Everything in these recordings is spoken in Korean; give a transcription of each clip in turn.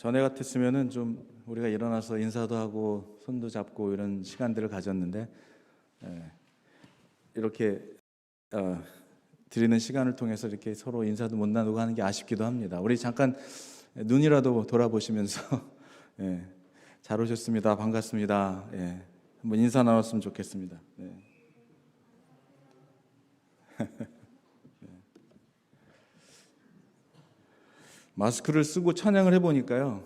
전에 같았으면은 좀 우리가 일어나서 인사도 하고 손도 잡고 이런 시간들을 가졌는데 이렇게 드리는 시간을 통해서 이렇게 서로 인사도 못 나누고 하는 게 아쉽기도 합니다. 우리 잠깐 눈이라도 돌아보시면서 잘 오셨습니다. 반갑습니다. 한번 인사 나눴으면 좋겠습니다. 마스크를 쓰고 찬양을 해보니까요,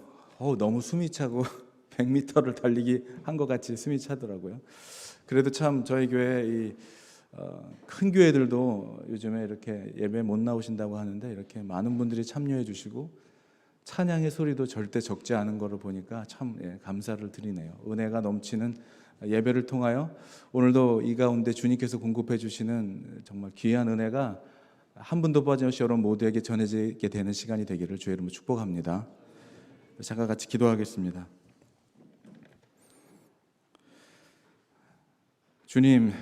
너무 숨이 차고 100m를 달리기 한 것 같이 숨이 차더라고요. 그래도 참 저희 교회 큰 교회들도 요즘에 이렇게 예배 못 나오신다고 하는데 이렇게 많은 분들이 참여해 주시고 찬양의 소리도 절대 적지 않은 거를 보니까 참 감사를 드리네요. 은혜가 넘치는 예배를 통하여 오늘도 이 가운데 주님께서 공급해 주시는 정말 귀한 은혜가 한 분도 빠짐없이 여러분 모두에게 전해지게 되는 시간이 되기를 주의 이름으로 축복합니다. 잠깐 같이 기도하겠습니다. 주님은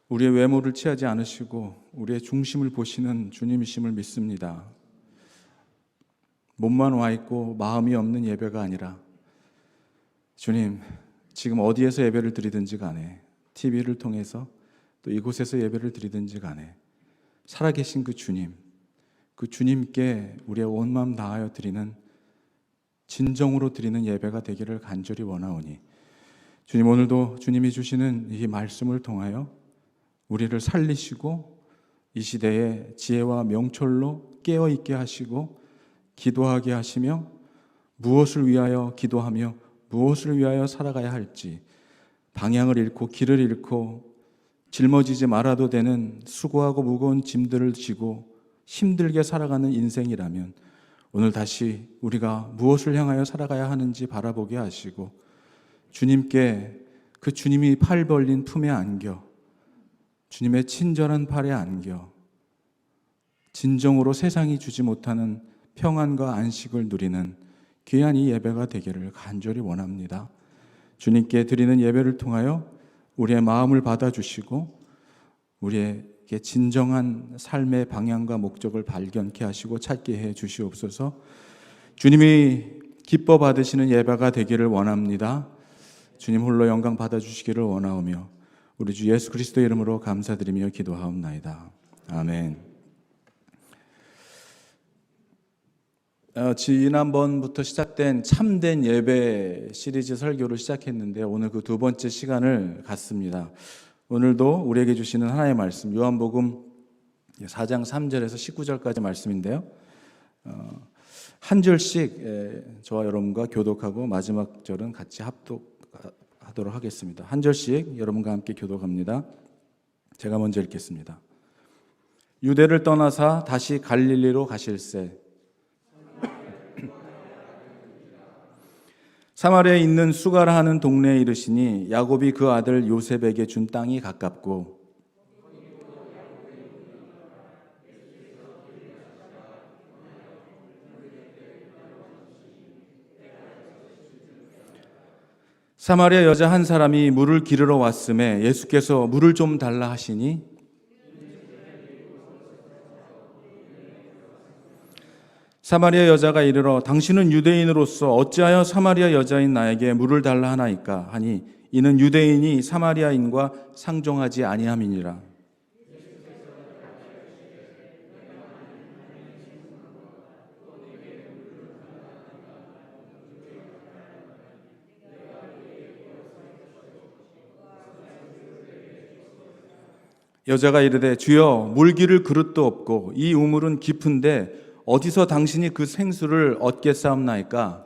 우리의 외모를 취하지 않으시고 우리의 중심을 보시는 주님이심을 믿습니다. 몸만 와 있고 마음이 없는 예배가 아니라 주님, 지금 어디에서 예배를 드리든지 간에 TV를 통해서 또 이곳에서 예배를 드리든지 간에 살아계신 그 주님께 우리의 온 마음 다하여 드리는 진정으로 드리는 예배가 되기를 간절히 원하오니 주님, 오늘도 주님이 주시는 이 말씀을 통하여 우리를 살리시고 이 시대에 지혜와 명철로 깨어있게 하시고 기도하게 하시며 무엇을 위하여 기도하며 무엇을 위하여 살아가야 할지 방향을 잃고 길을 잃고 짊어지지 말아도 되는 수고하고 무거운 짐들을 지고 힘들게 살아가는 인생이라면 오늘 다시 우리가 무엇을 향하여 살아가야 하는지 바라보게 하시고 주님께 그 주님이 팔 벌린 품에 안겨 주님의 친절한 팔에 안겨 진정으로 세상이 주지 못하는 평안과 안식을 누리는 귀한 이 예배가 되기를 간절히 원합니다. 주님께 드리는 예배를 통하여 우리의 마음을 받아주시고 우리에게 진정한 삶의 방향과 목적을 발견케 하시고 찾게 해 주시옵소서. 주님이 기뻐 받으시는 예배가 되기를 원합니다. 주님 홀로 영광 받아주시기를 원하오며 우리 주 예수 그리스도의 이름으로 감사드리며 기도하옵나이다. 아멘. 지난번부터 시작된 참된 예배 시리즈 설교를 시작했는데 오늘 그 두 번째 시간을 갖습니다. 오늘도 우리에게 주시는 하나님의 말씀 요한복음 4장 3절에서 19절까지 말씀인데요, 한 절씩 저와 여러분과 교독하고 마지막 절은 같이 합독하도록 하겠습니다. 한 절씩 여러분과 함께 교독합니다. 제가 먼저 읽겠습니다. 유대를 떠나사 다시 갈릴리로 가실새 사마리아에 있는 수가라 하는 동네에 이르시니 야곱이 그 아들 요셉에게 준 땅이 가깝고 사마리아 여자 한 사람이 물을 기르러 왔음에 예수께서 물을 좀 달라 하시니 사마리아 여자가 이르러 당신은 유대인으로서 어찌하여 사마리아 여자인 나에게 물을 달라 하나이까 하니 이는 유대인이 사마리아인과 상종하지 아니함이니라. 여자가 이르되 주여 물 기를 그릇도 없고 이 우물은 깊은데 어디서 당신이 그 생수를 얻겠사옵나이까?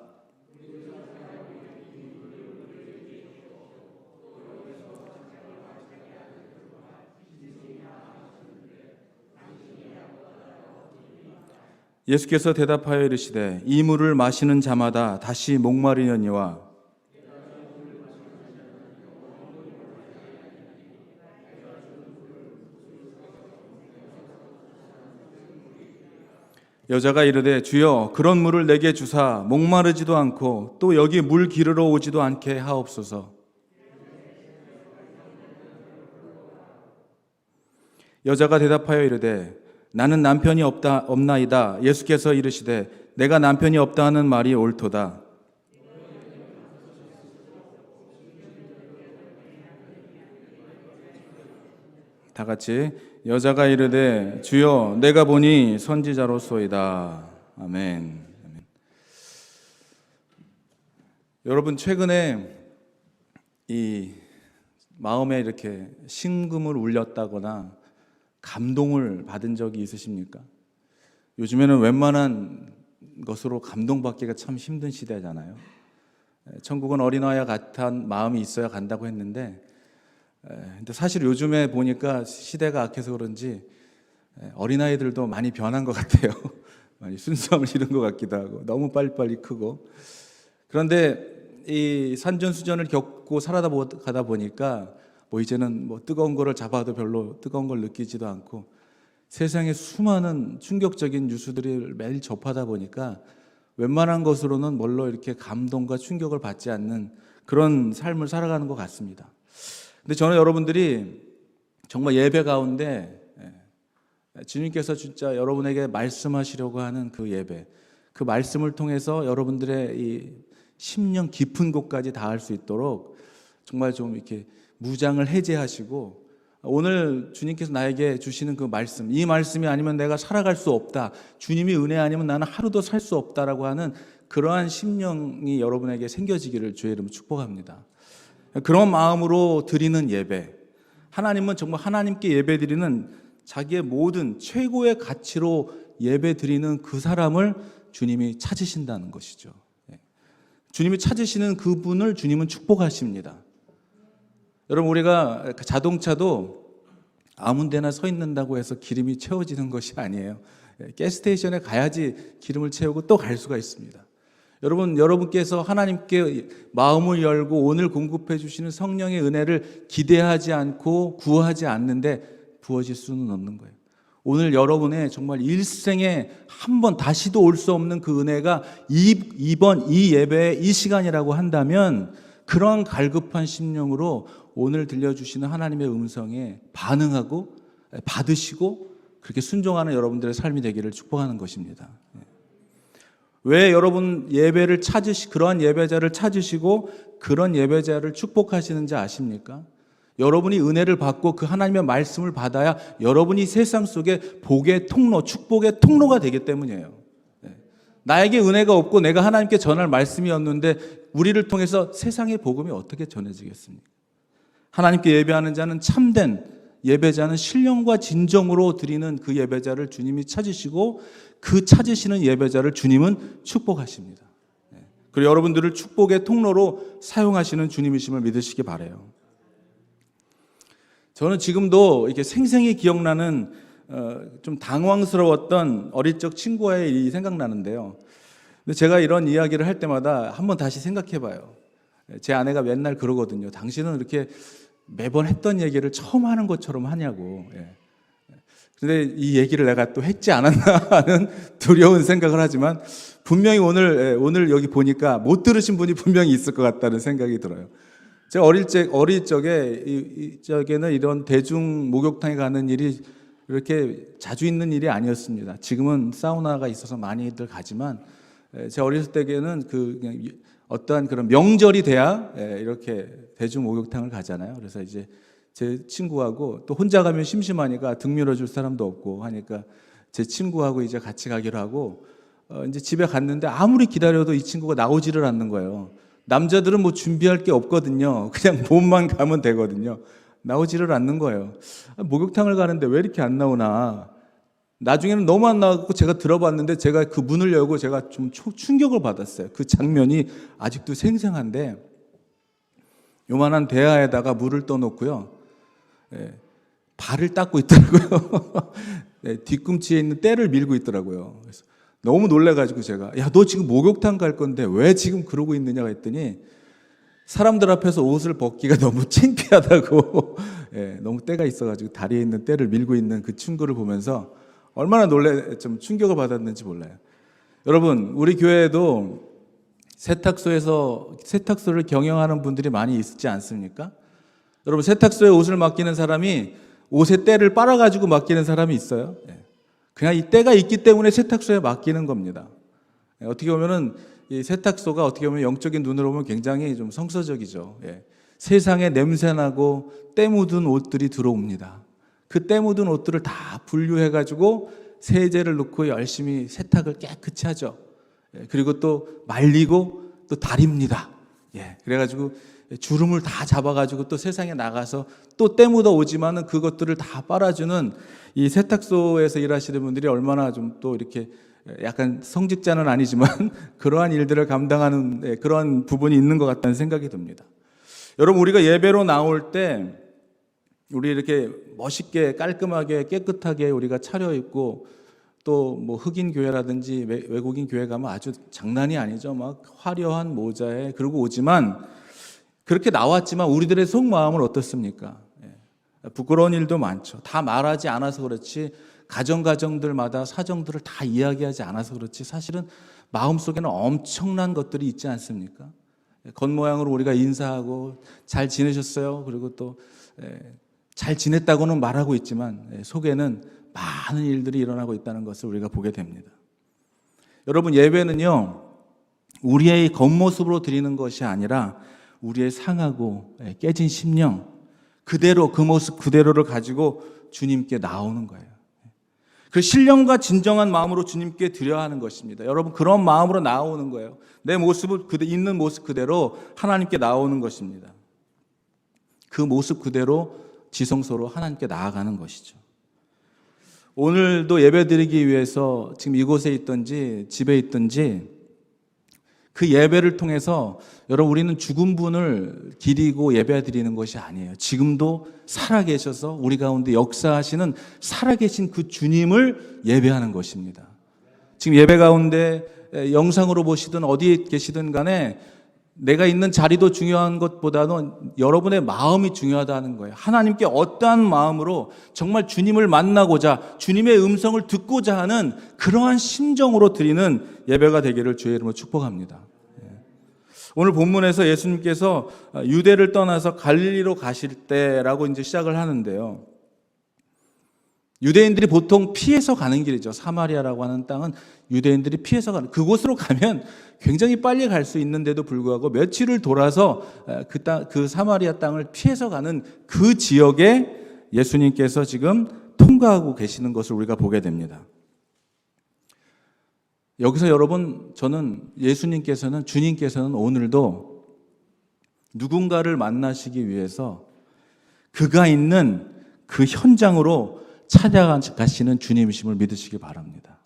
예수께서 대답하여 이르시되 이 물을 마시는 자마다 다시 목마르려니와 여자가 이르되 주여 그런 물을 내게 주사 목마르지도 않고 또 여기 물 기르러 오지도 않게 하옵소서. 여자가 대답하여 이르되 나는 남편이 없나이다. 예수께서 이르시되 내가 남편이 없다 하는 말이 옳도다. 다 같이 여자가 이르되 주여 내가 보니 선지자로소이다. 아멘. 여러분 최근에 이 마음에 이렇게 심금을 울렸다거나 감동을 받은 적이 있으십니까? 요즘에는 웬만한 것으로 감동받기가 참 힘든 시대잖아요. 천국은 어린아이와 같은 마음이 있어야 간다고 했는데 근데 사실 요즘에 보니까 시대가 악해서 그런지 어린아이들도 많이 변한 것 같아요. 많이 순수함을 잃은 것 같기도 하고 너무 빨리빨리 크고. 그런데 이 산전수전을 겪고 살아가다 보니까 뭐 이제는 뭐 뜨거운 거를 잡아도 별로 뜨거운 걸 느끼지도 않고 세상에 수많은 충격적인 뉴스들을 매일 접하다 보니까 웬만한 것으로는 뭘로 이렇게 감동과 충격을 받지 않는 그런 삶을 살아가는 것 같습니다. 근데 저는 여러분들이 정말 예배 가운데 주님께서 진짜 여러분에게 말씀하시려고 하는 그 예배, 그 말씀을 통해서 여러분들의 이 심령 깊은 곳까지 닿을 수 있도록 정말 좀 이렇게 무장을 해제하시고 오늘 주님께서 나에게 주시는 그 말씀, 이 말씀이 아니면 내가 살아갈 수 없다, 주님이 은혜 아니면 나는 하루도 살 수 없다라고 하는 그러한 심령이 여러분에게 생겨지기를 주의 이름으로 축복합니다. 그런 마음으로 드리는 예배, 하나님은 정말 하나님께 예배 드리는 자기의 모든 최고의 가치로 예배 드리는 그 사람을 주님이 찾으신다는 것이죠. 주님이 찾으시는 그분을 주님은 축복하십니다. 여러분 우리가 자동차도 아무 데나 서 있는다고 해서 기름이 채워지는 것이 아니에요. 가스스테이션에 가야지 기름을 채우고 또 갈 수가 있습니다. 여러분께서 하나님께 마음을 열고 오늘 공급해 주시는 성령의 은혜를 기대하지 않고 구하지 않는데 부어질 수는 없는 거예요. 오늘 여러분의 정말 일생에 한 번 다시도 올 수 없는 그 은혜가 이번 이 예배의 이 시간이라고 한다면 그러한 갈급한 심령으로 오늘 들려주시는 하나님의 음성에 반응하고 받으시고 그렇게 순종하는 여러분들의 삶이 되기를 축복하는 것입니다. 왜 여러분 예배를 그러한 예배자를 찾으시고 그런 예배자를 축복하시는지 아십니까? 여러분이 은혜를 받고 그 하나님의 말씀을 받아야 여러분이 세상 속에 복의 통로, 축복의 통로가 되기 때문이에요. 나에게 은혜가 없고 내가 하나님께 전할 말씀이었는데 우리를 통해서 세상의 복음이 어떻게 전해지겠습니까? 하나님께 예배하는 자는 참된 예배자는 신령과 진정으로 드리는 그 예배자를 주님이 찾으시고 그 찾으시는 예배자를 주님은 축복하십니다. 그리고 여러분들을 축복의 통로로 사용하시는 주님이심을 믿으시기 바라요. 저는 지금도 이렇게 생생히 기억나는 좀 당황스러웠던 어릴 적 친구와의 일이 생각나는데요. 근데 제가 이런 이야기를 할 때마다 한번 다시 생각해 봐요. 제 아내가 맨날 그러거든요. 당신은 이렇게 매번 했던 얘기를 처음 하는 것처럼 하냐고. 근데 이 얘기를 내가 또 했지 않았나 하는 두려운 생각을 하지만 분명히 오늘 여기 보니까 못 들으신 분이 분명히 있을 것 같다는 생각이 들어요. 제가 어릴 적에는 이런 대중 목욕탕에 가는 일이 이렇게 자주 있는 일이 아니었습니다. 지금은 사우나가 있어서 많이들 가지만 제 어렸을 때에는 그냥 어떠한 그런 명절이 돼야 이렇게 대중 목욕탕을 가잖아요. 그래서 이제 제 친구하고 또 혼자 가면 심심하니까 등 밀어줄 사람도 없고 하니까 제 친구하고 이제 같이 가기로 하고 이제 집에 갔는데 아무리 기다려도 이 친구가 나오지를 않는 거예요. 남자들은 뭐 준비할 게 없거든요. 그냥 몸만 가면 되거든요. 나오지를 않는 거예요. 목욕탕을 가는데 왜 이렇게 안 나오나. 나중에는 너무 안 나왔고 제가 들어봤는데 제가 그 문을 열고 제가 좀 충격을 받았어요. 그 장면이 아직도 생생한데 요만한 대야에다가 물을 떠놓고요. 발을 닦고 있더라고요. 뒤꿈치에 있는 때를 밀고 있더라고요. 그래서 너무 놀래가지고 제가 야, 너 지금 목욕탕 갈 건데 왜 지금 그러고 있느냐고 했더니 사람들 앞에서 옷을 벗기가 너무 창피하다고 너무 때가 있어가지고 다리에 있는 때를 밀고 있는 그 친구를 보면서 얼마나 좀 충격을 받았는지 몰라요. 여러분, 우리 교회에도 세탁소를 경영하는 분들이 많이 있지 않습니까? 여러분, 세탁소에 옷을 맡기는 사람이 옷의 때를 빨아가지고 맡기는 사람이 있어요. 그냥 이 때가 있기 때문에 세탁소에 맡기는 겁니다. 어떻게 보면은 이 세탁소가 어떻게 보면 영적인 눈으로 보면 굉장히 좀 성서적이죠. 세상에 냄새나고 때 묻은 옷들이 들어옵니다. 그 때 묻은 옷들을 다 분류해가지고 세제를 넣고 열심히 세탁을 깨끗이 하죠. 그리고 또 말리고 또 다립니다. 그래가지고 주름을 다 잡아가지고 또 세상에 나가서 또 때 묻어 오지만은 그것들을 다 빨아주는 이 세탁소에서 일하시는 분들이 얼마나 좀 또 이렇게 약간 성직자는 아니지만 그러한 일들을 감당하는 그런 부분이 있는 것 같다는 생각이 듭니다. 여러분, 우리가 예배로 나올 때 우리 이렇게 멋있게 깔끔하게 깨끗하게 우리가 차려입고 또 뭐 흑인 교회라든지 외국인 교회 가면 아주 장난이 아니죠. 막 화려한 모자에 그러고 오지만 그렇게 나왔지만 우리들의 속마음은 어떻습니까? 부끄러운 일도 많죠. 다 말하지 않아서 그렇지, 가정들마다 사정들을 다 이야기하지 않아서 그렇지, 사실은 마음속에는 엄청난 것들이 있지 않습니까? 겉모양으로 우리가 인사하고 잘 지내셨어요? 그리고 또 잘 지냈다고는 말하고 있지만 속에는 많은 일들이 일어나고 있다는 것을 우리가 보게 됩니다. 여러분, 예배는요, 우리의 겉모습으로 드리는 것이 아니라 우리의 상하고 깨진 심령 그대로, 그 모습 그대로를 가지고 주님께 나오는 거예요. 그 신령과 진정한 마음으로 주님께 드려야 하는 것입니다. 여러분, 그런 마음으로 나오는 거예요. 내 모습을 있는 모습 그대로 하나님께 나오는 것입니다. 그 모습 그대로 지성소로 하나님께 나아가는 것이죠. 오늘도 예배드리기 위해서 지금 이곳에 있든지 집에 있든지 그 예배를 통해서 여러분, 우리는 죽은 분을 기리고 예배드리는 것이 아니에요. 지금도 살아계셔서 우리 가운데 역사하시는 살아계신 그 주님을 예배하는 것입니다. 지금 예배 가운데 영상으로 보시든 어디에 계시든 간에 내가 있는 자리도 중요한 것보다는 여러분의 마음이 중요하다는 거예요. 하나님께 어떠한 마음으로 정말 주님을 만나고자, 주님의 음성을 듣고자 하는 그러한 심정으로 드리는 예배가 되기를 주의 이름으로 축복합니다. 오늘 본문에서 예수님께서 유대를 떠나서 갈릴리로 가실 때라고 이제 시작을 하는데요. 유대인들이 보통 피해서 가는 길이죠. 사마리아라고 하는 땅은 유대인들이 피해서 가는, 그곳으로 가면 굉장히 빨리 갈 수 있는데도 불구하고 며칠을 돌아서 그 사마리아 땅을 피해서 가는 그 지역에 예수님께서 지금 통과하고 계시는 것을 우리가 보게 됩니다. 여기서 여러분, 저는 예수님께서는, 주님께서는 오늘도 누군가를 만나시기 위해서 그가 있는 그 현장으로 찾아가시는 주님이심을 믿으시기 바랍니다.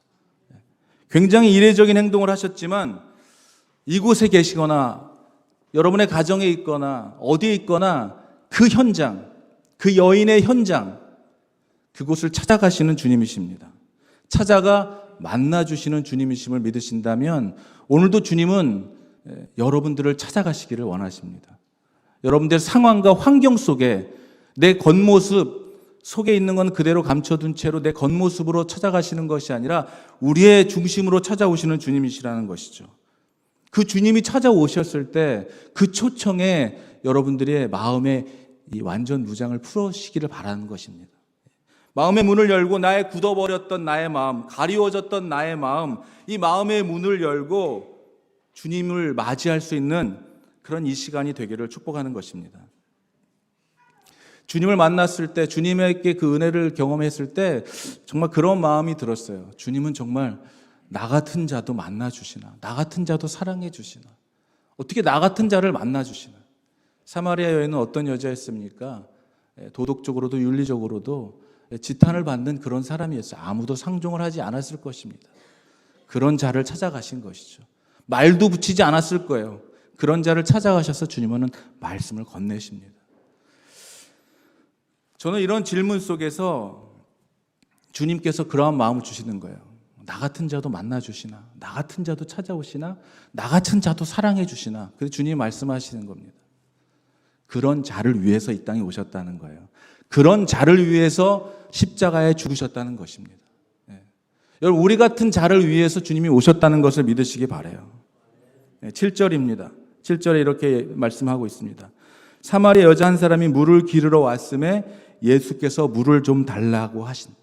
굉장히 이례적인 행동을 하셨지만 이곳에 계시거나 여러분의 가정에 있거나 어디에 있거나 그 현장, 그 여인의 현장, 그곳을 찾아가시는 주님이십니다. 찾아가 만나주시는 주님이심을 믿으신다면 오늘도 주님은 여러분들을 찾아가시기를 원하십니다. 여러분들의 상황과 환경 속에 내 겉모습 속에 있는 건 그대로 감춰둔 채로 내 겉모습으로 찾아가시는 것이 아니라 우리의 중심으로 찾아오시는 주님이시라는 것이죠. 그 주님이 찾아오셨을 때 그 초청에 여러분들의 마음에 이 완전 무장을 풀으시기를 바라는 것입니다. 마음의 문을 열고 나의 굳어버렸던 나의 마음, 가리워졌던 나의 마음, 이 마음의 문을 열고 주님을 맞이할 수 있는 그런 이 시간이 되기를 축복하는 것입니다. 주님을 만났을 때, 주님에게 그 은혜를 경험했을 때 정말 그런 마음이 들었어요. 주님은 정말 나 같은 자도 만나주시나, 나 같은 자도 사랑해 주시나, 어떻게 나 같은 자를 만나주시나. 사마리아 여인은 어떤 여자였습니까? 도덕적으로도 윤리적으로도 지탄을 받는 그런 사람이었어요. 아무도 상종을 하지 않았을 것입니다. 그런 자를 찾아가신 것이죠. 말도 붙이지 않았을 거예요. 그런 자를 찾아가셔서 주님은 말씀을 건네십니다. 저는 이런 질문 속에서 주님께서 그러한 마음을 주시는 거예요. 나 같은 자도 만나주시나, 나 같은 자도 찾아오시나, 나 같은 자도 사랑해 주시나. 그래서 주님이 말씀하시는 겁니다. 그런 자를 위해서 이 땅에 오셨다는 거예요. 그런 자를 위해서 십자가에 죽으셨다는 것입니다. 여러분, 우리 같은 자를 위해서 주님이 오셨다는 것을 믿으시기 바라요. 7절입니다. 7절에 이렇게 말씀하고 있습니다. 사마리아 여자 한 사람이 물을 기르러 왔음에 예수께서 물을 좀 달라고 하신.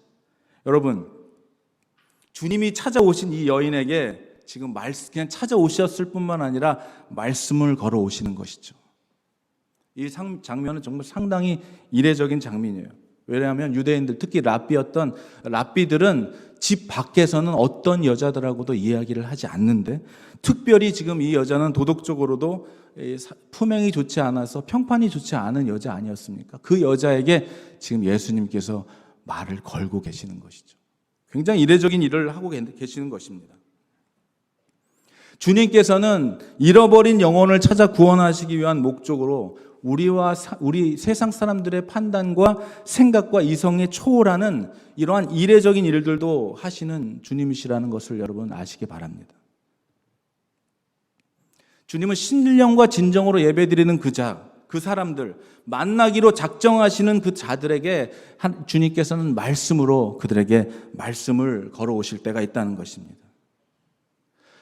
여러분, 주님이 찾아오신 이 여인에게 지금 그냥 찾아오셨을 뿐만 아니라 말씀을 걸어오시는 것이죠. 이 장면은 정말 상당히 이례적인 장면이에요. 왜냐하면 유대인들, 특히 랍비들은 집 밖에서는 어떤 여자들하고도 이야기를 하지 않는데, 특별히 지금 이 여자는 도덕적으로도 품행이 좋지 않아서 평판이 좋지 않은 여자 아니었습니까? 그 여자에게 지금 예수님께서 말을 걸고 계시는 것이죠. 굉장히 이례적인 일을 하고 계시는 것입니다. 주님께서는 잃어버린 영혼을 찾아 구원하시기 위한 목적으로 우리 세상 사람들의 판단과 생각과 이성에 초월하는 이러한 이례적인 일들도 하시는 주님이시라는 것을 여러분 아시기 바랍니다. 주님은 신령과 진정으로 예배드리는 그 사람들, 만나기로 작정하시는 그 자들에게 주님께서는 말씀으로 그들에게 말씀을 걸어오실 때가 있다는 것입니다.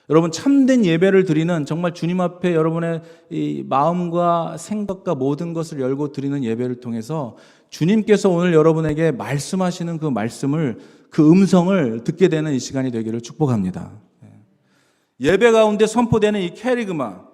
여러분, 참된 예배를 드리는, 정말 주님 앞에 여러분의 이 마음과 생각과 모든 것을 열고 드리는 예배를 통해서 주님께서 오늘 여러분에게 말씀하시는 그 말씀을, 그 음성을 듣게 되는 이 시간이 되기를 축복합니다. 예배 가운데 선포되는 이 캐리그마,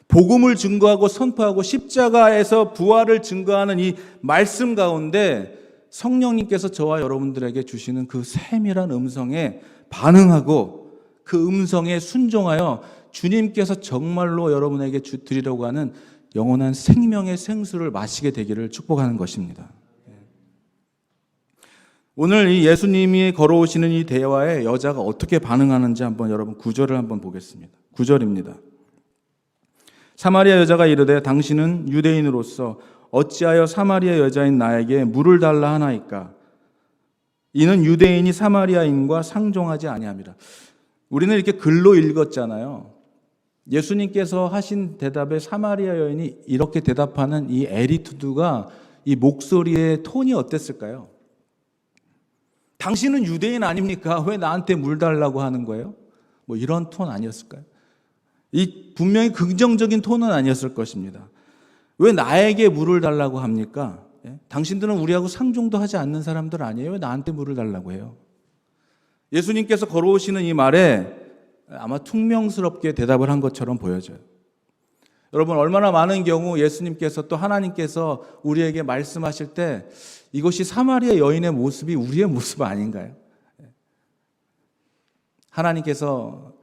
복음을 증거하고 선포하고 십자가에서 부활을 증거하는 이 말씀 가운데 성령님께서 저와 여러분들에게 주시는 그 세밀한 음성에 반응하고 그 음성에 순종하여 주님께서 정말로 여러분에게 드리려고 하는 영원한 생명의 생수를 마시게 되기를 축복하는 것입니다. 오늘 이 예수님이 걸어오시는 이 대화에 여자가 어떻게 반응하는지 한번 여러분 구절을 한번 보겠습니다. 9절입니다. 사마리아 여자가 이르되 당신은 유대인으로서 어찌하여 사마리아 여자인 나에게 물을 달라 하나이까? 이는 유대인이 사마리아인과 상종하지 아니함이라. 우리는 이렇게 글로 읽었잖아요. 예수님께서 하신 대답에 사마리아 여인이 이렇게 대답하는 이 애리투드가, 이 목소리의 톤이 어땠을까요? 당신은 유대인 아닙니까? 왜 나한테 물 달라고 하는 거예요? 뭐 이런 톤 아니었을까요? 이 분명히 긍정적인 톤은 아니었을 것입니다. 왜 나에게 물을 달라고 합니까? 당신들은 우리하고 상종도 하지 않는 사람들 아니에요? 왜 나한테 물을 달라고 해요? 예수님께서 걸어오시는 이 말에 아마 퉁명스럽게 대답을 한 것처럼 보여져요. 여러분, 얼마나 많은 경우 예수님께서 또 하나님께서 우리에게 말씀하실 때 이것이 사마리아 여인의 모습이 우리의 모습 아닌가요? 하나님께서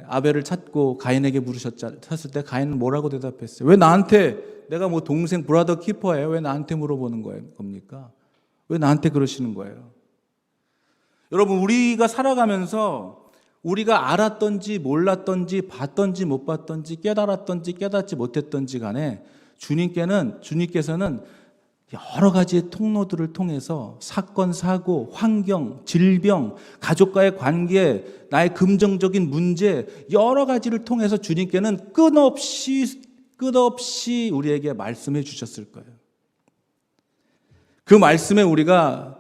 아벨을 찾고 가인에게 물으셨을 때 가인은 뭐라고 대답했어요? 왜 나한테, 내가 뭐 동생 브라더 키퍼예요? 왜 나한테 물어보는 겁니까? 왜 나한테 그러시는 거예요? 여러분, 우리가 살아가면서 우리가 알았던지 몰랐던지 봤던지 못 봤던지 깨달았던지 깨닫지 못했던지 간에 주님께서는 여러 가지의 통로들을 통해서 사건, 사고, 환경, 질병, 가족과의 관계, 나의 긍정적인 문제, 여러 가지를 통해서 주님께는 끝없이 우리에게 말씀해 주셨을 거예요. 그 말씀에 우리가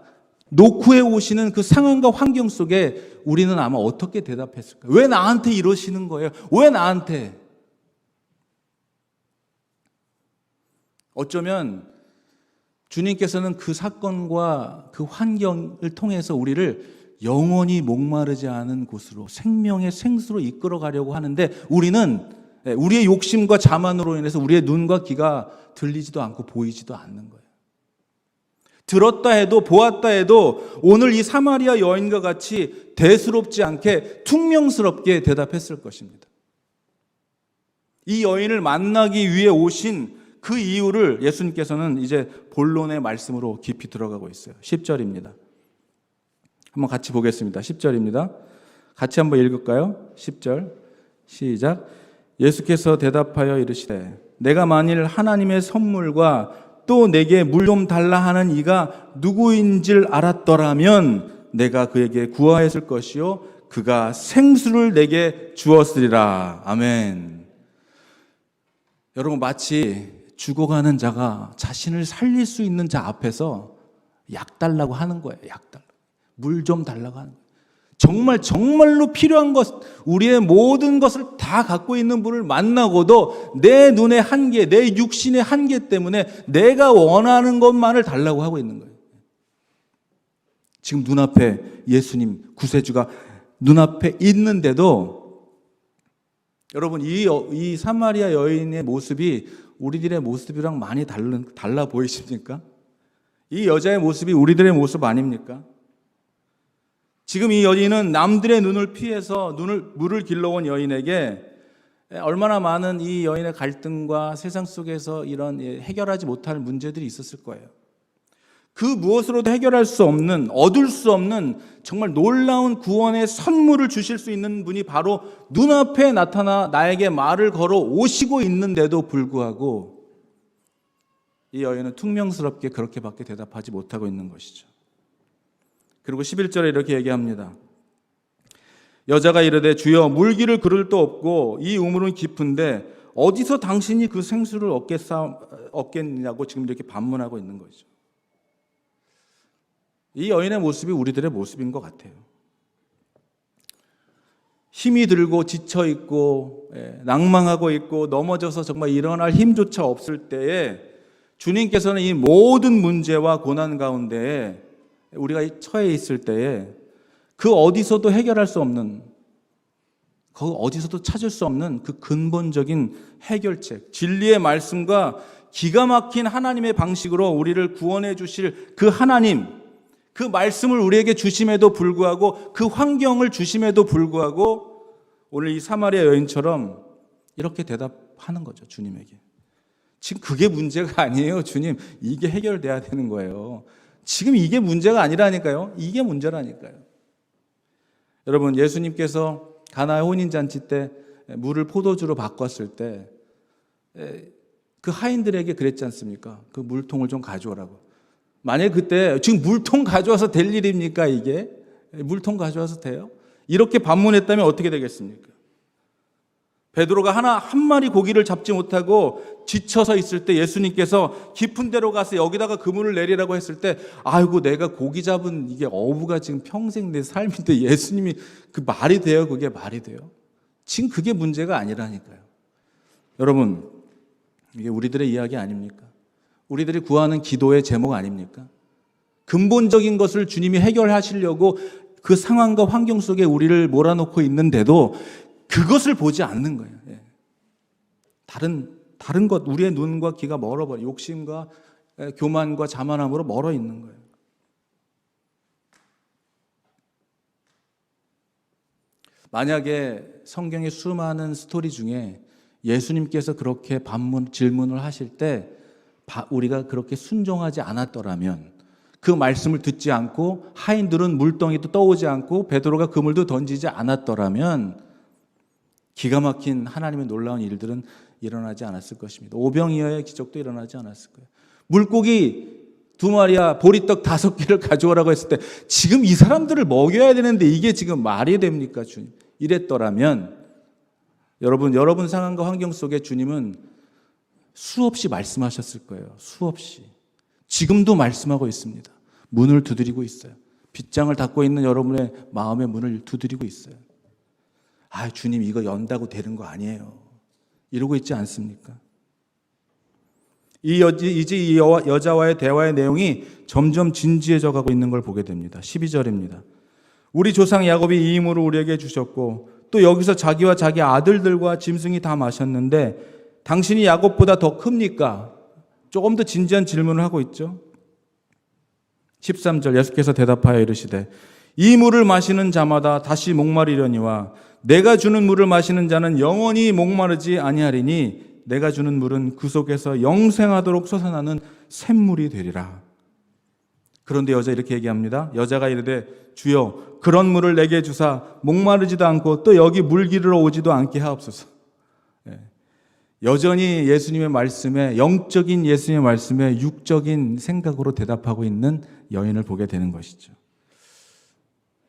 노크해 오시는 그 상황과 환경 속에 우리는 아마 어떻게 대답했을까요? 왜 나한테 이러시는 거예요? 왜 나한테? 어쩌면 주님께서는 그 사건과 그 환경을 통해서 우리를 영원히 목마르지 않은 곳으로, 생명의 생수로 이끌어 가려고 하는데 우리는 우리의 욕심과 자만으로 인해서 우리의 눈과 귀가 들리지도 않고 보이지도 않는 거예요. 들었다 해도 보았다 해도 오늘 이 사마리아 여인과 같이 대수롭지 않게 퉁명스럽게 대답했을 것입니다. 이 여인을 만나기 위해 오신 그 이유를 예수님께서는 이제 본론의 말씀으로 깊이 들어가고 있어요. 10절입니다. 한번 같이 보겠습니다. 10절입니다. 같이 한번 읽을까요? 10절 시작. 예수께서 대답하여 이르시되 내가 만일 하나님의 선물과 또 내게 물 좀 달라 하는 이가 누구인지를 알았더라면 내가 그에게 구하였을 것이요 그가 생수를 내게 주었으리라. 아멘. 여러분, 마치 죽어가는 자가 자신을 살릴 수 있는 자 앞에서 약 달라고 하는 거예요. 약 달라고. 물 좀 달라고 하는 거예요. 정말로 필요한 것, 우리의 모든 것을 다 갖고 있는 분을 만나고도 내 눈의 한계, 내 육신의 한계 때문에 내가 원하는 것만을 달라고 하고 있는 거예요. 지금 눈앞에 예수님, 구세주가 눈앞에 있는데도 여러분 이 사마리아 여인의 모습이 우리들의 모습이랑 많이 달라 보이십니까? 이 여자의 모습이 우리들의 모습 아닙니까? 지금 이 여인은 남들의 눈을 피해서 물을 길러온 여인에게 얼마나 많은 이 여인의 갈등과 세상 속에서 이런 해결하지 못할 문제들이 있었을 거예요. 그 무엇으로도 해결할 수 없는, 얻을 수 없는 정말 놀라운 구원의 선물을 주실 수 있는 분이 바로 눈앞에 나타나 나에게 말을 걸어 오시고 있는데도 불구하고 이 여인은 퉁명스럽게 그렇게밖에 대답하지 못하고 있는 것이죠. 그리고 11절에 이렇게 얘기합니다. 여자가 이르되 주여 물기를 그를 도 없고 이 우물은 깊은데 어디서 당신이 그 생수를 얻겠냐고 지금 이렇게 반문하고 있는 거죠. 이 여인의 모습이 우리들의 모습인 것 같아요. 힘이 들고 지쳐 있고 낭망하고 있고 넘어져서 정말 일어날 힘조차 없을 때에 주님께서는 이 모든 문제와 고난 가운데에 우리가 처해 있을 때에 그 어디서도 해결할 수 없는, 그 어디서도 찾을 수 없는 그 근본적인 해결책, 진리의 말씀과 기가 막힌 하나님의 방식으로 우리를 구원해 주실 그 하나님, 그 말씀을 우리에게 주심에도 불구하고 그 환경을 주심에도 불구하고 오늘 이 사마리아 여인처럼 이렇게 대답하는 거죠. 주님에게. 지금 그게 문제가 아니에요. 주님, 이게 해결돼야 되는 거예요. 지금 이게 문제가 아니라니까요. 이게 문제라니까요. 여러분, 예수님께서 가나의 혼인잔치 때 물을 포도주로 바꿨을 때 그 하인들에게 그랬지 않습니까? 그 물통을 좀 가져오라고. 만약에 그때 지금 물통 가져와서 될 일입니까? 이게 물통 가져와서 돼요? 이렇게 반문했다면 어떻게 되겠습니까? 베드로가 한 마리 고기를 잡지 못하고 지쳐서 있을 때 예수님께서 깊은 데로 가서 여기다가 그물을 내리라고 했을 때 아이고 내가 고기 잡은 이게 어부가 지금 평생 내 삶인데 예수님이 그 말이 돼요? 그게 말이 돼요? 지금 그게 문제가 아니라니까요. 여러분, 이게 우리들의 이야기 아닙니까? 우리들이 구하는 기도의 제목 아닙니까? 근본적인 것을 주님이 해결하시려고 그 상황과 환경 속에 우리를 몰아넣고 있는데도 그것을 보지 않는 거예요. 다른 것, 우리의 눈과 귀가 멀어버려. 욕심과 교만과 자만함으로 멀어 있는 거예요. 만약에 성경의 수많은 스토리 중에 예수님께서 그렇게 질문을 하실 때 우리가 그렇게 순종하지 않았더라면, 그 말씀을 듣지 않고 하인들은 물덩이도 떠오지 않고 베드로가 그물도 던지지 않았더라면 기가 막힌 하나님의 놀라운 일들은 일어나지 않았을 것입니다. 오병이어의 기적도 일어나지 않았을 거예요. 물고기 2마리야 보리떡 5개를 가져오라고 했을 때 지금 이 사람들을 먹여야 되는데 이게 지금 말이 됩니까, 주님? 이랬더라면 여러분 상황과 환경 속에 주님은 수없이 말씀하셨을 거예요. 수없이. 지금도 말씀하고 있습니다. 문을 두드리고 있어요. 빗장을 닫고 있는 여러분의 마음의 문을 두드리고 있어요. 아, 주님 이거 연다고 되는 거 아니에요. 이러고 있지 않습니까? 이제 이 여자와의 대화의 내용이 점점 진지해져 가고 있는 걸 보게 됩니다. 12절입니다. 우리 조상 야곱이 이 힘으로 우리에게 주셨고 또 여기서 자기와 자기 아들들과 짐승이 다 마셨는데 당신이 야곱보다 더 큽니까? 조금 더 진지한 질문을 하고 있죠. 13절 예수께서 대답하여 이르시되 이 물을 마시는 자마다 다시 목마르려니와 내가 주는 물을 마시는 자는 영원히 목마르지 아니하리니 내가 주는 물은 그 속에서 영생하도록 솟아나는 샘물이 되리라. 그런데 여자 이렇게 얘기합니다. 여자가 이르되 주여 그런 물을 내게 주사 목마르지도 않고 또 여기 물 기르러 오지도 않게 하옵소서. 여전히 예수님의 말씀에, 영적인 예수님의 말씀에 육적인 생각으로 대답하고 있는 여인을 보게 되는 것이죠.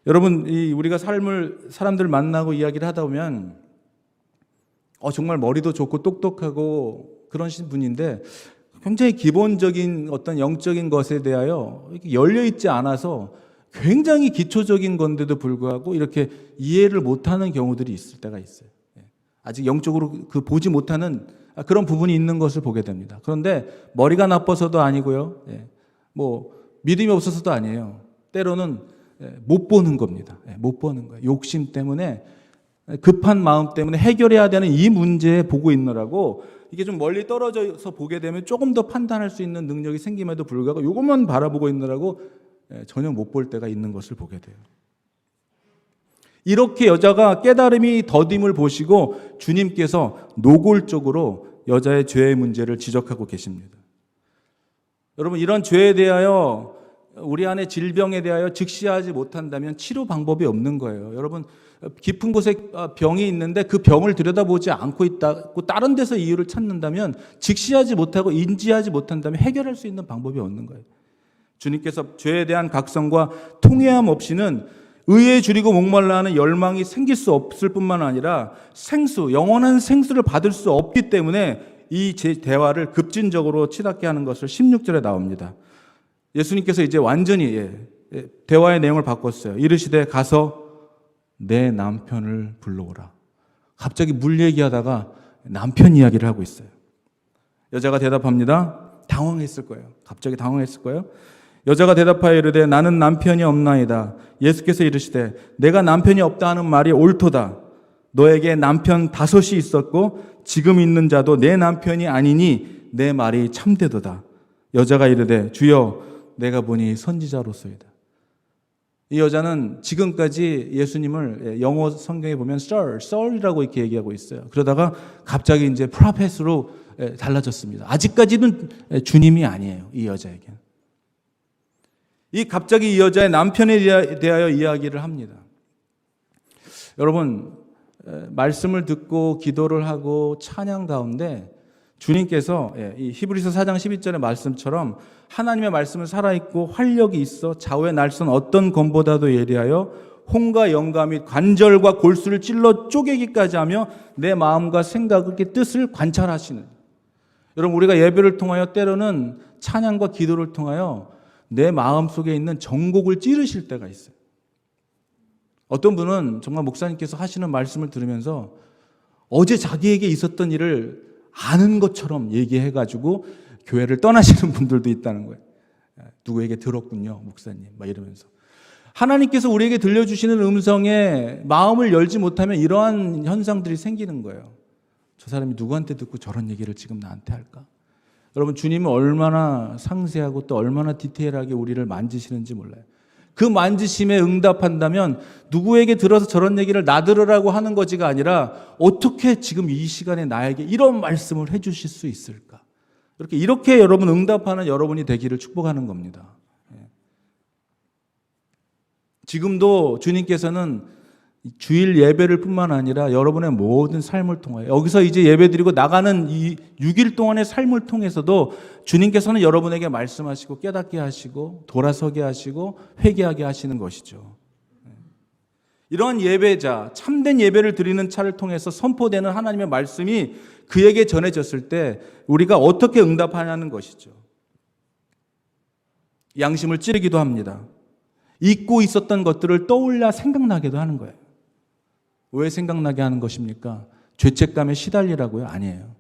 여러분, 우리가 사람들 만나고 이야기를 하다 보면 정말 머리도 좋고 똑똑하고 그런 분인데 굉장히 기본적인 어떤 영적인 것에 대하여 열려있지 않아서 굉장히 기초적인 건데도 불구하고 이렇게 이해를 못하는 경우들이 있을 때가 있어요. 아직 영적으로 보지 못하는 그런 부분이 있는 것을 보게 됩니다. 그런데 머리가 나빠서도 아니고요. 뭐 믿음이 없어서도 아니에요. 때로는 못 보는 겁니다. 못 보는 거예요. 욕심 때문에, 급한 마음 때문에 해결해야 되는 이 문제에 보고 있느라고, 이게 좀 멀리 떨어져서 보게 되면 조금 더 판단할 수 있는 능력이 생김에도 불구하고 이것만 바라보고 있느라고 전혀 못 볼 때가 있는 것을 보게 돼요. 이렇게 여자가 깨달음이 더딤을 보시고 주님께서 노골적으로 여자의 죄의 문제를 지적하고 계십니다. 여러분, 이런 죄에 대하여, 우리 안에 질병에 대하여 직시하지 못한다면 치료 방법이 없는 거예요. 여러분, 깊은 곳에 병이 있는데 그 병을 들여다보지 않고 있다고 다른 데서 이유를 찾는다면, 직시하지 못하고 인지하지 못한다면 해결할 수 있는 방법이 없는 거예요. 주님께서 죄에 대한 각성과 통회함 없이는 의에 줄이고 목말라 하는 열망이 생길 수 없을 뿐만 아니라 생수, 영원한 생수를 받을 수 없기 때문에 이 대화를 급진적으로 치닫게 하는 것을 16절에 나옵니다. 예수님께서 이제 완전히 대화의 내용을 바꿨어요. 이르시되 가서 내 남편을 불러오라. 갑자기 물 얘기하다가 남편 이야기를 하고 있어요. 여자가 대답합니다. 당황했을 거예요. 갑자기 당황했을 거예요. 여자가 대답하여 이르되 나는 남편이 없나이다. 예수께서 이르시되 내가 남편이 없다 하는 말이 옳도다. 너에게 남편 5이 있었고 지금 있는 자도 내 남편이 아니니 내 말이 참되도다. 여자가 이르되 주여 내가 보니 선지자로소이다. 이 여자는 지금까지 예수님을 영어 성경에 보면 Sir이라고 이렇게 얘기하고 있어요. 그러다가 갑자기 이제 프로페스로 달라졌습니다. 아직까지는 주님이 아니에요, 이 여자에게는. 갑자기 이 여자의 남편에 대하여 이야기를 합니다. 여러분, 말씀을 듣고 기도를 하고 찬양 가운데 주님께서 이 히브리서 4장 12절의 말씀처럼 하나님의 말씀은 살아있고 활력이 있어 좌우의 날선 어떤 검보다도 예리하여 홍과 영과 및 관절과 골수를 찔러 쪼개기까지 하며 내 마음과 생각의 뜻을 관찰하시는. 여러분, 우리가 예배를 통하여 때로는 찬양과 기도를 통하여 내 마음 속에 있는 정곡을 찌르실 때가 있어요. 어떤 분은 정말 목사님께서 하시는 말씀을 들으면서 어제 자기에게 있었던 일을 아는 것처럼 얘기해가지고 교회를 떠나시는 분들도 있다는 거예요. 누구에게 들었군요, 목사님, 막 이러면서. 하나님께서 우리에게 들려주시는 음성에 마음을 열지 못하면 이러한 현상들이 생기는 거예요. 저 사람이 누구한테 듣고 저런 얘기를 지금 나한테 할까? 여러분, 주님은 얼마나 상세하고 또 얼마나 디테일하게 우리를 만지시는지 몰라요. 그 만지심에 응답한다면 누구에게 들어서 저런 얘기를 나들으라고 하는 거지가 아니라 어떻게 지금 이 시간에 나에게 이런 말씀을 해주실 수 있을까? 이렇게 여러분 응답하는 여러분이 되기를 축복하는 겁니다. 지금도 주님께서는 주일 예배를 뿐만 아니라 여러분의 모든 삶을 통하여, 여기서 이제 예배드리고 나가는 이 6일 동안의 삶을 통해서도 주님께서는 여러분에게 말씀하시고 깨닫게 하시고 돌아서게 하시고 회개하게 하시는 것이죠. 이러한 예배자, 참된 예배를 드리는 차를 통해서 선포되는 하나님의 말씀이 그에게 전해졌을 때 우리가 어떻게 응답하냐는 것이죠. 양심을 찌르기도 합니다. 잊고 있었던 것들을 떠올려 생각나기도 하는 거예요. 왜 생각나게 하는 것입니까? 죄책감에 시달리라고요? 아니에요.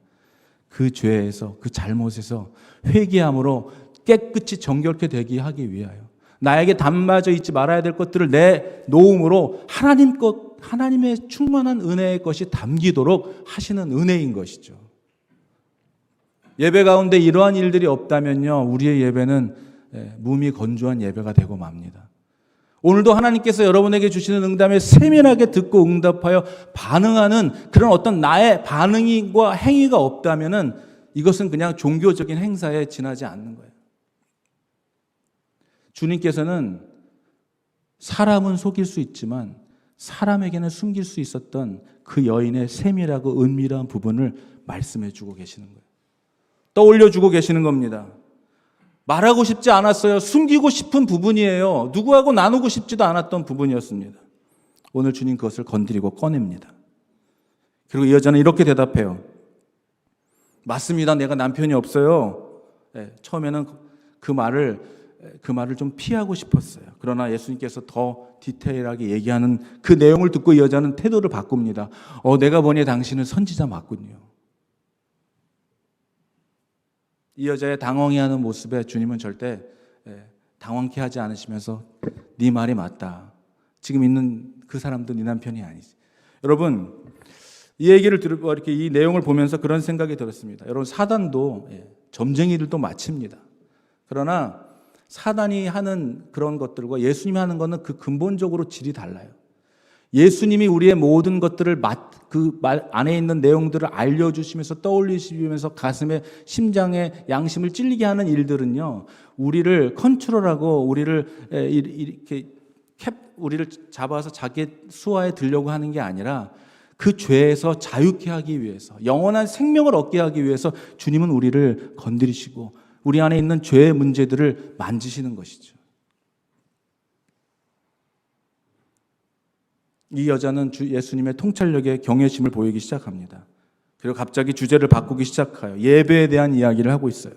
그 죄에서, 그 잘못에서 회개함으로 깨끗이 정결케 되게 하기 위하여, 나에게 담아져 있지 말아야 될 것들을 내 놓음으로 하나님의 충만한 은혜의 것이 담기도록 하시는 은혜인 것이죠. 예배 가운데 이러한 일들이 없다면요, 우리의 예배는 무미 건조한 예배가 되고 맙니다. 오늘도 하나님께서 여러분에게 주시는 응답에 세밀하게 듣고 응답하여 반응하는 그런 어떤 나의 반응과 행위가 없다면은 이것은 그냥 종교적인 행사에 지나지 않는 거예요. 주님께서는 사람은 속일 수 있지만 사람에게는 숨길 수 있었던 그 여인의 세밀하고 은밀한 부분을 말씀해 주고 계시는 거예요. 떠올려 주고 계시는 겁니다. 말하고 싶지 않았어요. 숨기고 싶은 부분이에요. 누구하고 나누고 싶지도 않았던 부분이었습니다. 오늘 주님 그것을 건드리고 꺼냅니다. 그리고 이 여자는 이렇게 대답해요. 맞습니다. 내가 남편이 없어요. 처음에는 그 말을 좀 피하고 싶었어요. 그러나 예수님께서 더 디테일하게 얘기하는 그 내용을 듣고 이 여자는 태도를 바꿉니다. 내가 보니 당신은 선지자 맞군요. 이 여자의 당황해하는 모습에 주님은 절대 당황케 하지 않으시면서 네 말이 맞다. 지금 있는 그 사람도 네 남편이 아니지. 여러분, 이 얘기를 들고 이렇게 이 내용을 보면서 그런 생각이 들었습니다. 여러분, 사단도 점쟁이들도 마칩니다. 그러나 사단이 하는 그런 것들과 예수님이 하는 것은 그 근본적으로 질이 달라요. 예수님이 우리의 모든 것들을 그 말 안에 있는 내용들을 알려주시면서 떠올리시면서 가슴에 심장에 양심을 찔리게 하는 일들은요, 우리를 컨트롤하고 우리를 이렇게 우리를 잡아서 자기 수하에 들려고 하는 게 아니라 그 죄에서 자유케 하기 위해서, 영원한 생명을 얻게 하기 위해서 주님은 우리를 건드리시고 우리 안에 있는 죄의 문제들을 만지시는 것이죠. 이 여자는 예수님의 통찰력에 경외심을 보이기 시작합니다. 그리고 갑자기 주제를 바꾸기 시작해요. 예배에 대한 이야기를 하고 있어요.